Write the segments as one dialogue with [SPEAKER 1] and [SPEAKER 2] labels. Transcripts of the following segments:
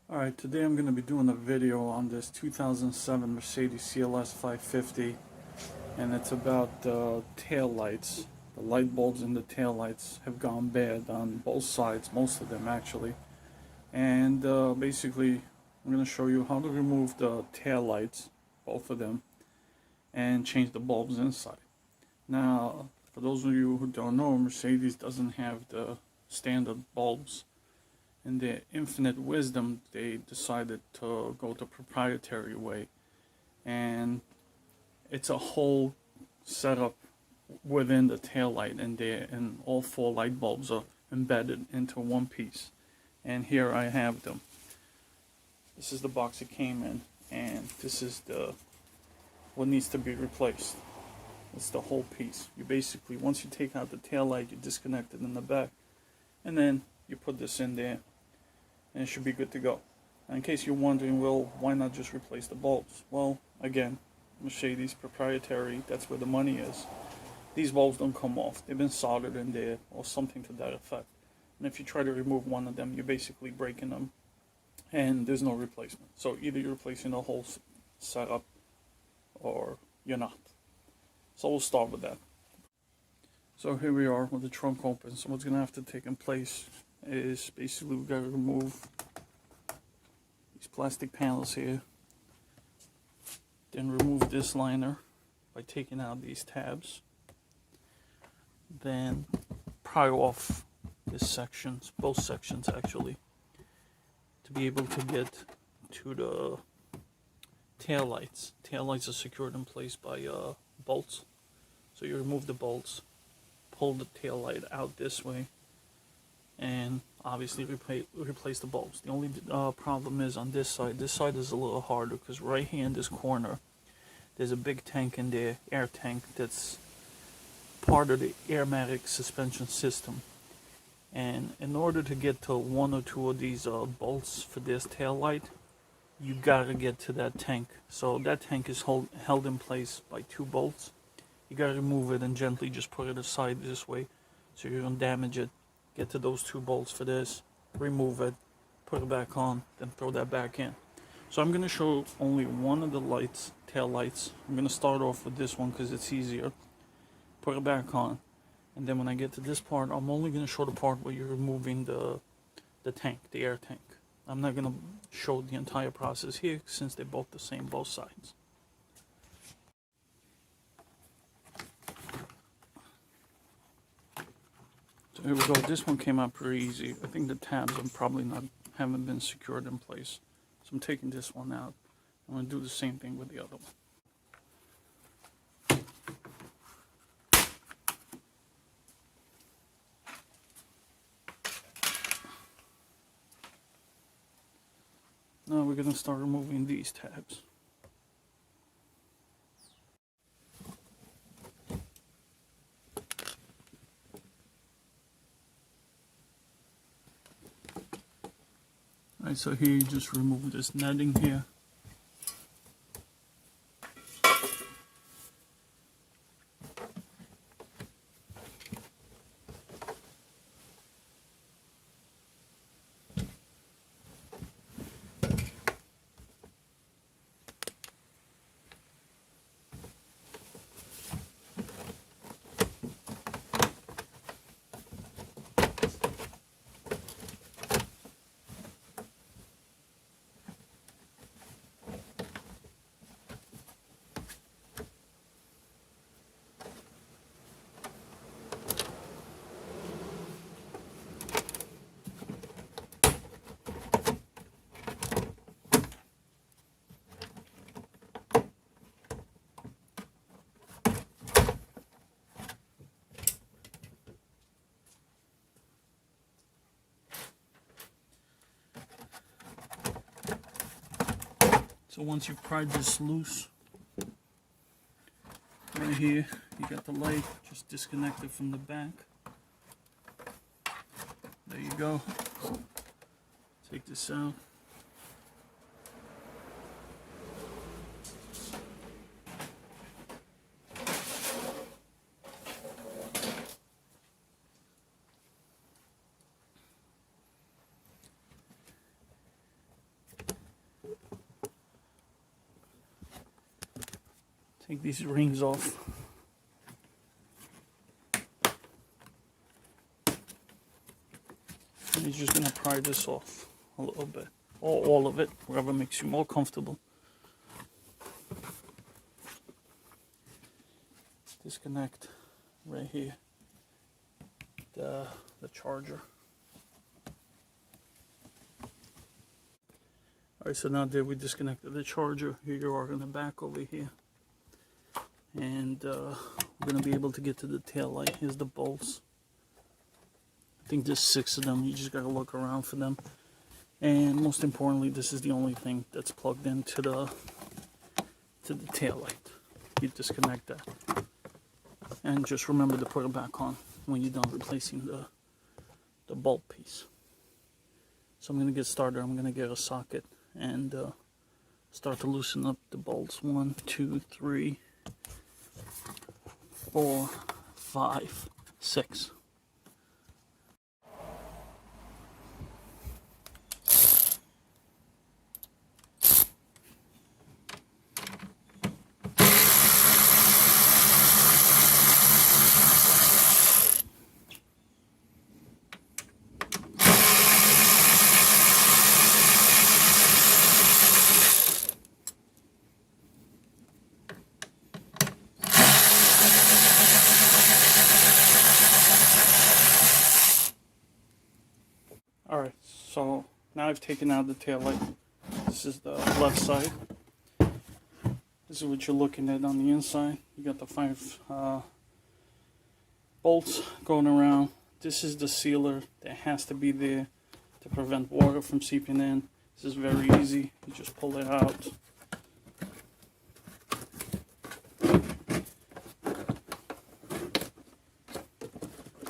[SPEAKER 1] Alright, today I'm going to be doing a video on this 2007 Mercedes CLS 550, and it's about the tail lights. The light bulbs in the tail lights have gone bad on both sides, most of them actually. And basically I'm going to show you how to remove the tail lights, both of them, and change the bulbs inside. Now, for those of you who don't know, Mercedes doesn't have the standard bulbs. In their infinite wisdom, they decided to go the proprietary way, and it's a whole setup within the tail light, and all four light bulbs are embedded into one piece. And here I have them. This is the box it came in, and this is what needs to be replaced. It's the whole piece. You basically, once you take out the tail light, you disconnect it in the back, and then you put this in there, and it should be good to go. And in case you're wondering, well, why not just replace the bulbs? Well, again, Mercedes proprietary, that's where the money is. These bulbs don't come off. They've been soldered in there or something to that effect. And if you try to remove one of them, you're basically breaking them, and there's no replacement. So either you're replacing the whole setup or you're not. So we'll start with that. So here we are with the trunk open. So what's going to have to take in place is basically we've got to remove these plastic panels here, then remove this liner by taking out these tabs, then pry off this sections, both sections actually, to be able to get to the tail lights. Tail lights are secured in place by bolts, so you remove the bolts, pull the tail light out this way, and obviously replace the bulbs. The only problem is on this side. This side is a little harder because right here in this corner there's a big tank in there, air tank, that's part of the airmatic suspension system. And in order to get to one or two of these bolts for this tail light, you gotta get to that tank. So that tank is held in place by two bolts. You gotta remove it and gently just put it aside this way so you don't damage it. Get to those two bolts for this, remove it, put it back on, then throw that back in. So I'm going to show only one of the lights, tail lights. I'm going to start off with this one because it's easier. Put it back on, and then when I get to this part, I'm only going to show the part where you're removing the tank, the air tank. I'm not going to show the entire process here since they're both the same, both sides. So here we go. This one came out pretty easy. I think the tabs haven't been secured in place. So I'm taking this one out. I'm going to do the same thing with the other one. Now we're going to start removing these tabs. Alright, so here you just remove this netting here. So once you've pried this loose, right here, you got the light, just disconnect it from the back. There you go. Take this out. Take these rings off. And you're just going to pry this off a little bit, or all of it, wherever makes you more comfortable. Disconnect right here the charger. Alright, so now that we disconnected the charger, here you are in the back over here. And we're going to be able to get to the tail light. Here's the bolts. I think there's 6 of them. You just got to look around for them. And most importantly, this is the only thing that's plugged into the tail light. You disconnect that. And just remember to put it back on when you're done replacing the bolt piece. So I'm going to get started. I'm going to get a socket and start to loosen up the bolts. 1, 2, 3, 4, 5, 6. Alright, so now I've taken out the tail light. This is the left side. This is what you're looking at on the inside. You got the 5 bolts going around. This is the sealer that has to be there to prevent water from seeping in. This is very easy. You just pull it out.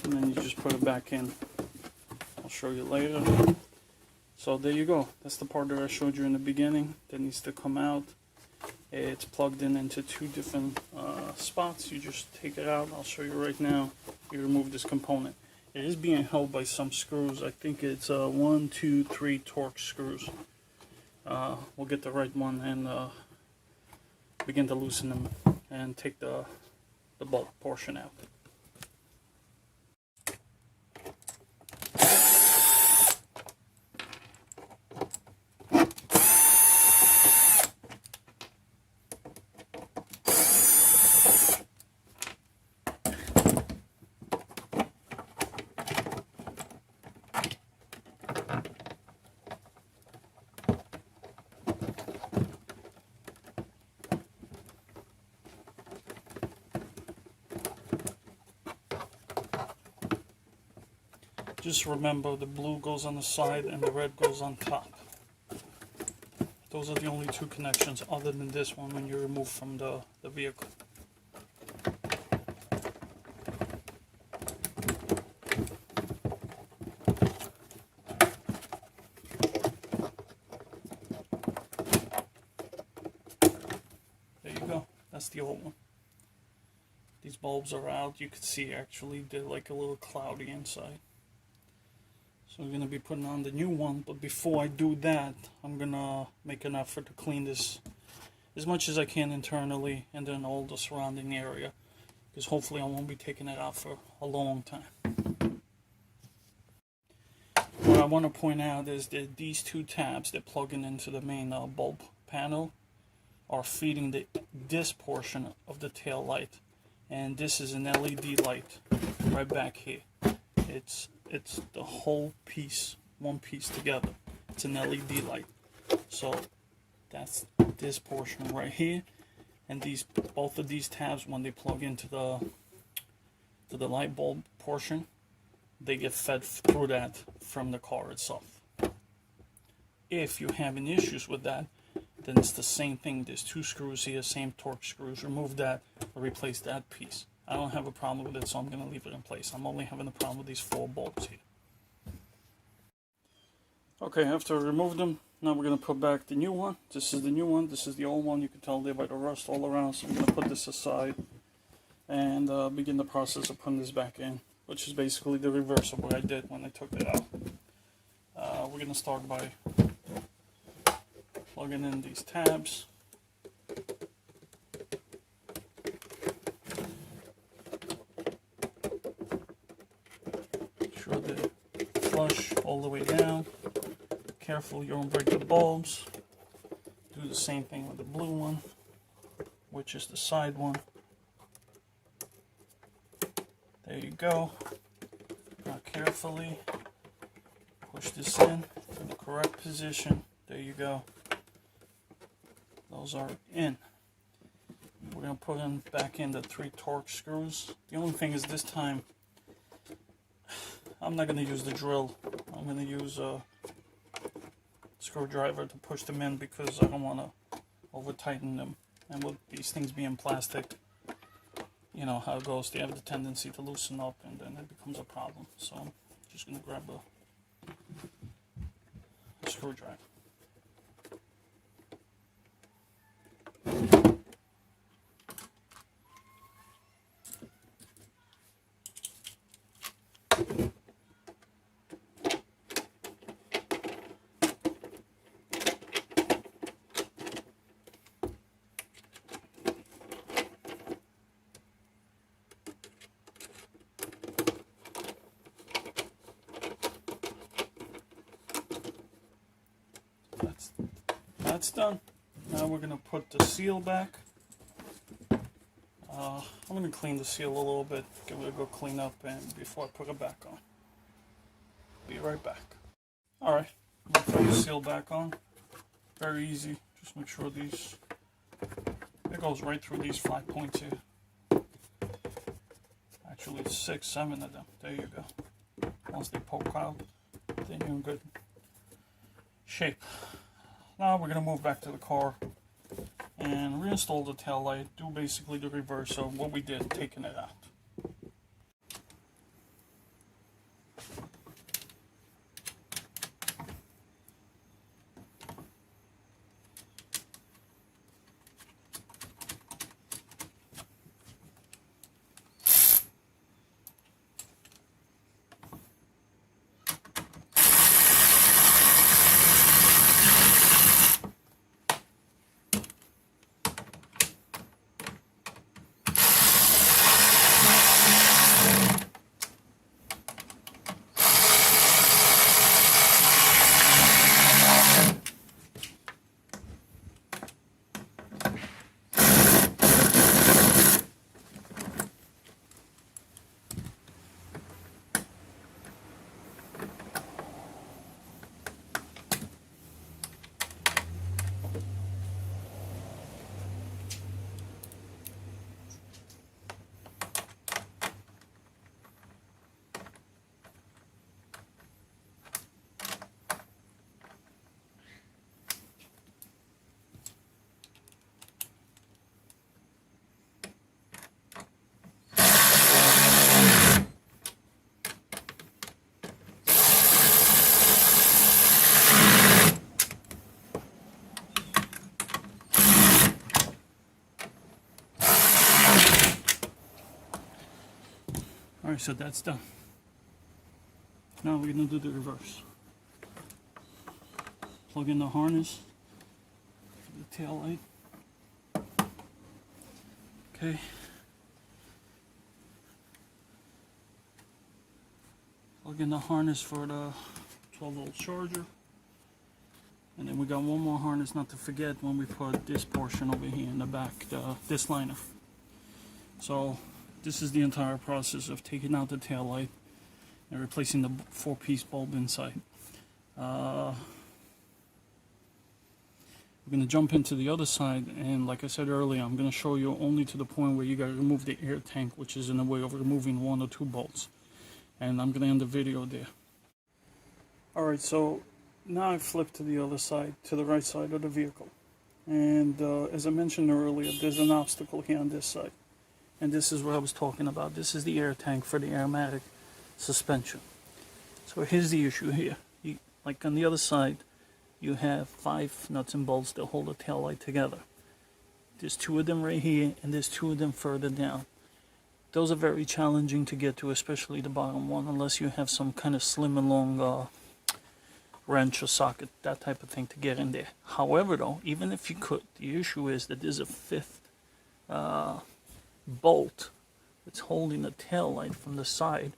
[SPEAKER 1] And then you just put it back in. Show you later. So there you go. That's the part that I showed you in the beginning that needs to come out. It's plugged in into 2 different spots. You just take it out. I'll show you right now. You remove this component. It is being held by some screws. I think it's 1, 2, 3 Torx screws. We'll get the right one and begin to loosen them and take the bolt portion out. Just remember, the blue goes on the side and the red goes on top. Those are the only 2 connections other than this one when you remove from the vehicle. There you go. That's the old one. These bulbs are out. You can see actually they're like a little cloudy inside. So we're going to be putting on the new one, but before I do that, I'm going to make an effort to clean this as much as I can internally and then all the surrounding area, because hopefully I won't be taking it out for a long time. What I want to point out is that these 2 tabs that plug into the main bulb panel are feeding this portion of the tail light, and this is an LED light right back here. It's the whole piece, one piece together. It's an LED light. So that's this portion right here, and both of these tabs, when they plug into the light bulb portion, they get fed through that from the car itself. If you're having issues with that, then it's the same thing. There's 2 screws here, same Torx screws. Remove that or replace that piece. I don't have a problem with it, so I'm going to leave it in place. I'm only having a problem with these 4 bolts here. Okay, after I removed them, now we're going to put back the new one. This is the new one. This is the old one. You can tell there by the rust all around. So I'm going to put this aside and begin the process of putting this back in, which is basically the reverse of what I did when I took it out. We're going to start by plugging in these tabs. all the way down. Careful you don't break the bulbs. Do the same thing with the blue one, which is the side one. There you go. Now carefully push this in the correct position. There you go. Those are in. We're going to put in back in the 3 torque screws. The only thing is this time I'm not going to use the drill. I'm going to use a screwdriver to push them in because I don't want to over tighten them. And with these things being plastic, you know how it goes. They have the tendency to loosen up and then it becomes a problem. So I'm just going to grab a screwdriver. That's done. Now we're going to put the seal back. I'm going to clean the seal a little bit, give it a good clean up and before I put it back on. Be right back. Alright, I'm going to put the seal back on. Very easy. Just make sure these, it goes right through these 5 points here. Actually it's 6, 7 of them. There you go. Once they poke out, then you're in good shape. Now we're going to move back to the car and reinstall the tail light, do basically the reverse of what we did taking it out. Alright, so that's done. Now we're going to do the reverse. Plug in the harness for the tail light. Okay. Plug in the harness for the 12-volt charger. And then we got one more harness not to forget when we put this portion over here in the back, this liner. So this is the entire process of taking out the tail light and replacing the 4-piece bulb inside. We're going to jump into the other side, and like I said earlier, I'm going to show you only to the point where you got to remove the air tank, which is in the way of removing 1 or 2 bolts. And I'm going to end the video there. Alright, so now I flip to the other side, to the right side of the vehicle. And as I mentioned earlier, there's an obstacle here on this side. And this is what I was talking about. This is the air tank for the aromatic suspension. So here's the issue here. Like on the other side, you have 5 nuts and bolts that hold the tail light together. There's 2 of them right here, and there's 2 of them further down. Those are very challenging to get to, especially the bottom one, unless you have some kind of slim and long wrench or socket, that type of thing to get in there. However, though, even if you could, the issue is that there's a 5th bolt that's holding the tail light from the side,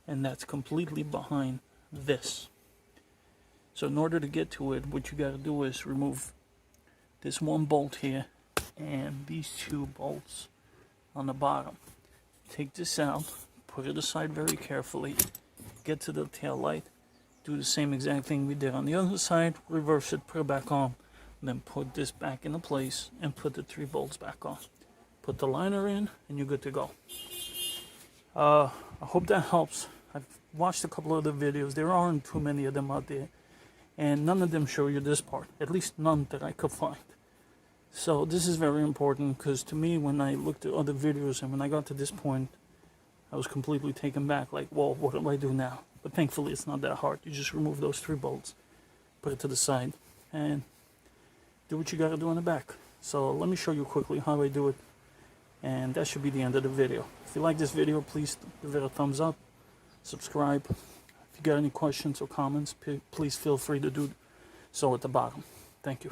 [SPEAKER 1] and that's completely behind this. So in order to get to it, what you got to do is remove this one bolt here and these two bolts on the bottom. Take this out, put it aside very carefully, get to the tail light, do the same exact thing we did on the other side, reverse it, put it back on, then put this back into place and put the 3 bolts back on. Put the liner in and you're good to go. I hope that helps. I've watched a couple other videos. There aren't too many of them out there, and none of them show you this part, at least none that I could find. So this is very important, because to me, when I looked at other videos and when I got to this point, I was completely taken back, like, well, what do I do now? But thankfully it's not that hard. You just remove those 3 bolts, put it to the side, and do what you gotta do on the back. So let me show you quickly how I do it, and that should be the end of the video. If you like this video, please give it a thumbs up, subscribe. If you got any questions or comments, please feel free to do so at the bottom. Thank you.